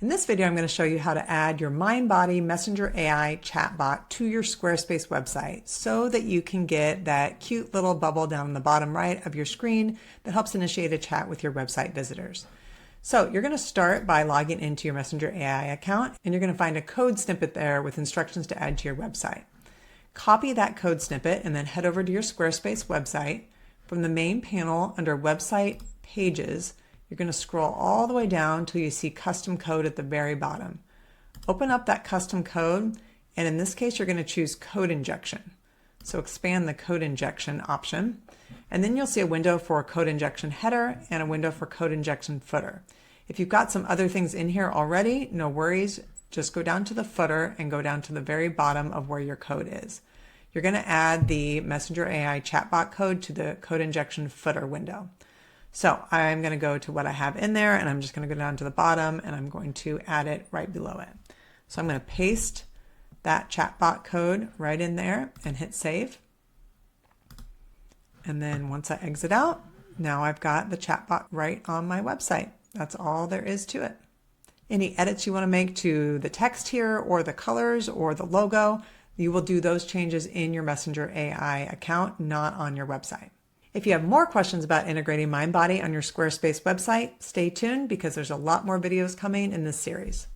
In this video, I'm going to show you how to add your Mindbody Messenger AI chatbot to your Squarespace website so that you can get that cute little bubble down the bottom right of your screen that helps initiate a chat with your website visitors. So you're going to start by logging into your Messenger AI account, and you're going to find a code snippet there with instructions to add to your website. Copy that code snippet and then head over to your Squarespace website. From the main panel under Website Pages, you're going to scroll all the way down till you see custom code at the very bottom. Open up that custom code, and in this case, you're going to choose code injection. So expand the code injection option, and then you'll see a window for code injection header and a window for code injection footer. If you've got some other things in here already, no worries. Just go down to the footer and go down to the very bottom of where your code is. You're going to add the Messenger AI chatbot code to the code injection footer window. So I'm going to go to what I have in there, and I'm just going to go down to the bottom, and I'm going to add it right below it. So I'm going to paste that chatbot code right in there and hit save. And then once I exit out, now I've got the chatbot right on my website. That's all there is to it. Any edits you want to make to the text here or the colors or the logo, you will do those changes in your Messenger AI account, not on your website. If you have more questions about integrating Mindbody on your Squarespace website, stay tuned because there's a lot more videos coming in this series.